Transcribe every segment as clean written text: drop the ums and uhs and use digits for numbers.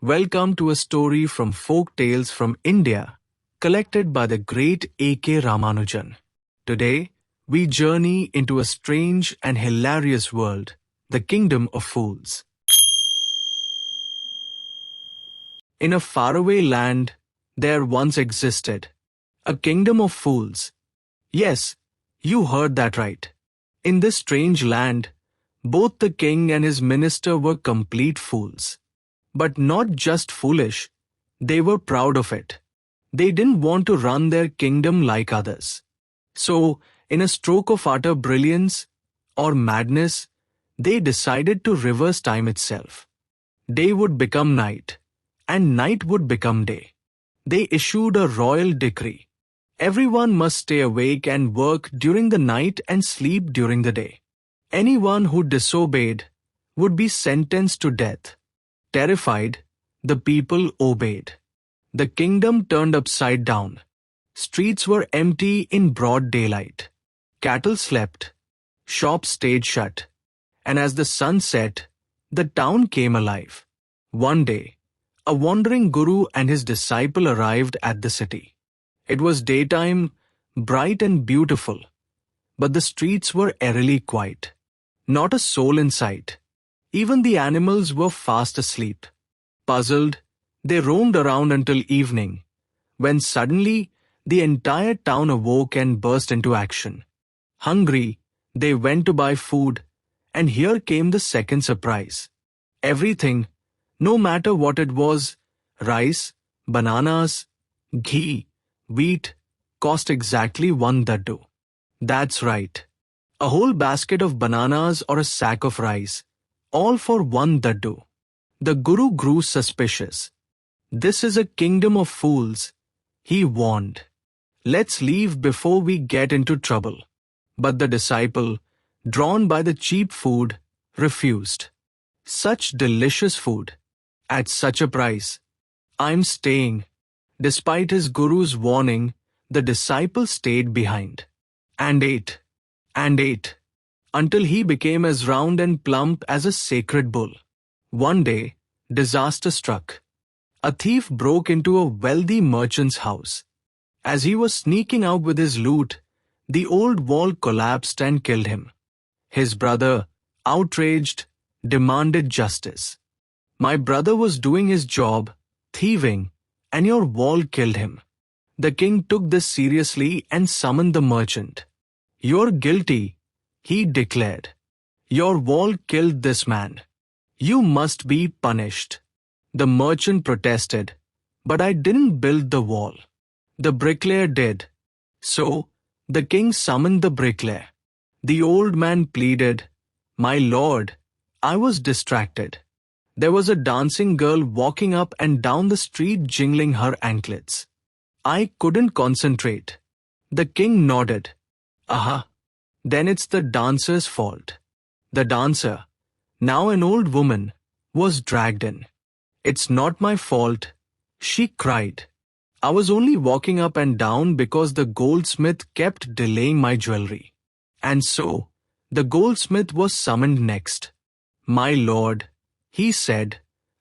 Welcome to a story from Folk Tales from India, collected by the great A.K. Ramanujan. Today, we journey into a strange and hilarious world, the Kingdom of Fools. In a faraway land, there once existed a kingdom of fools. Yes, you heard that right. In this strange land, both the king and his minister were complete fools. But not just foolish, they were proud of it. They didn't want to run their kingdom like others. So, in a stroke of utter brilliance or madness, they decided to reverse time itself. Day would become night, and night would become day. They issued a royal decree. Everyone must stay awake and work during the night and sleep during the day. Anyone who disobeyed would be sentenced to death. Terrified, the people obeyed. The kingdom turned upside down. Streets were empty in broad daylight. Cattle slept. Shops stayed shut. And as the sun set, the town came alive. One day, a wandering guru and his disciple arrived at the city. It was daytime, bright and beautiful, but the streets were eerily quiet. Not a soul in sight. Even the animals were fast asleep. Puzzled, they roamed around until evening, when suddenly the entire town awoke and burst into action. Hungry, they went to buy food, and here came the second surprise. Everything, no matter what it was, rice, bananas, ghee, wheat, cost exactly one daddu. That's right. A whole basket of bananas or a sack of rice, all for one daddu. The guru grew suspicious. This is a kingdom of fools, he warned. Let's leave before we get into trouble. But the disciple, drawn by the cheap food, refused. Such delicious food, at such a price. I'm staying. Despite his guru's warning, the disciple stayed behind. And ate, until he became as round and plump as a sacred bull. One day, disaster struck. A thief broke into a wealthy merchant's house. As he was sneaking out with his loot, the old wall collapsed and killed him. His brother, outraged, demanded justice. My brother was doing his job, thieving, and your wall killed him. The king took this seriously and summoned the merchant. You're guilty, he declared. Your wall killed this man. You must be punished. The merchant protested, but I didn't build the wall. The bricklayer did. So, the king summoned the bricklayer. The old man pleaded, My lord, I was distracted. There was a dancing girl walking up and down the street jingling her anklets. I couldn't concentrate. The king nodded. Aha, then it's the dancer's fault. The dancer, now an old woman, was dragged in. It's not my fault, she cried. I was only walking up and down because the goldsmith kept delaying my jewelry. And so, the goldsmith was summoned next. My lord, he said,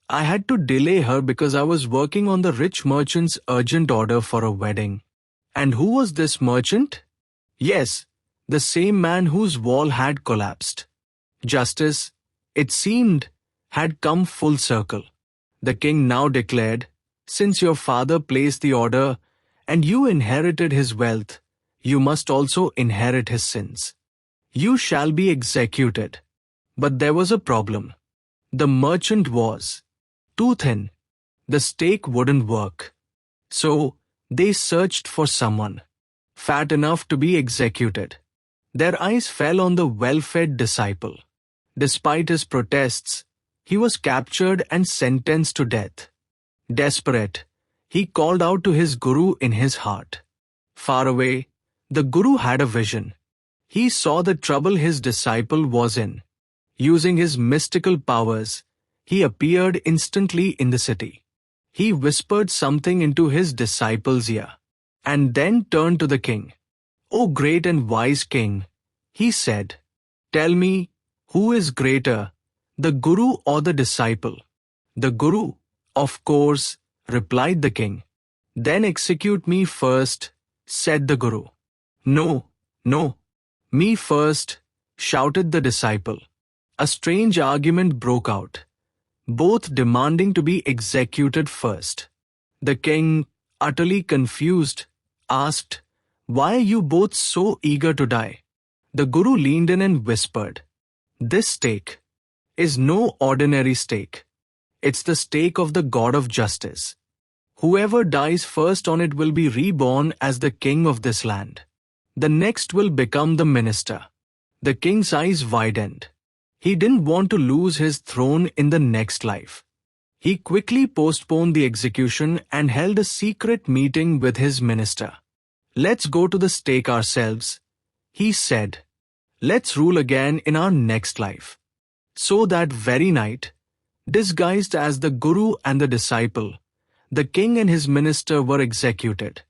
I had to delay her because I was working on the rich merchant's urgent order for a wedding. And who was this merchant? Yes, the same man whose wall had collapsed. Justice, it seemed, had come full circle. The king now declared, Since your father placed the order and you inherited his wealth, you must also inherit his sins. You shall be executed. But there was a problem. The merchant was too thin. The stake wouldn't work. So, they searched for someone fat enough to be executed. Their eyes fell on the well-fed disciple. Despite his protests, he was captured and sentenced to death. Desperate, he called out to his guru in his heart. Far away, the guru had a vision. He saw the trouble his disciple was in. Using his mystical powers, he appeared instantly in the city. He whispered something into his disciple's ear, and then turned to the king. O great and wise king, he said, tell me, who is greater, the guru or the disciple? The guru, "Of course," replied the king. "Then execute me first," said the guru. "No, no, me first," shouted the disciple. A strange argument broke out, both demanding to be executed first. The king, utterly confused, asked, "Why are you both so eager to die?" The guru leaned in and whispered, "This stake is no ordinary stake. It's the stake of the God of justice. Whoever dies first on it will be reborn as the king of this land. The next will become the minister." The king's eyes widened. He didn't want to lose his throne in the next life. He quickly postponed the execution and held a secret meeting with his minister. "Let's go to the stake ourselves," he said. "Let's rule again in our next life." So that very night, disguised as the guru and the disciple, the king and his minister were executed.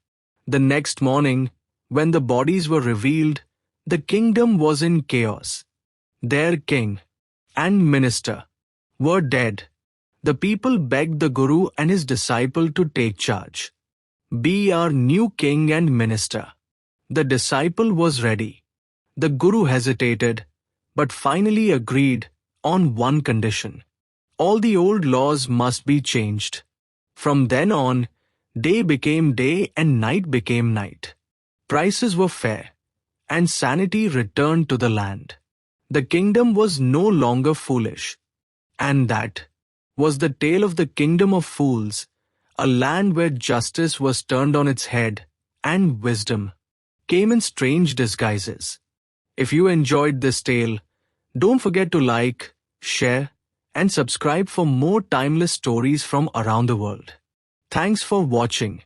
The next morning, when the bodies were revealed, the kingdom was in chaos. Their king and minister were dead. The people begged the guru and his disciple to take charge. "Be our new king and minister." The disciple was ready. The guru hesitated, but finally agreed on one condition. All the old laws must be changed. From then on, day became day and night became night. Prices were fair, and sanity returned to the land. The kingdom was no longer foolish. And that was the tale of the kingdom of fools, a land where justice was turned on its head and wisdom came in strange disguises. If you enjoyed this tale, don't forget to like, share, and subscribe for more timeless stories from around the world. Thanks for watching.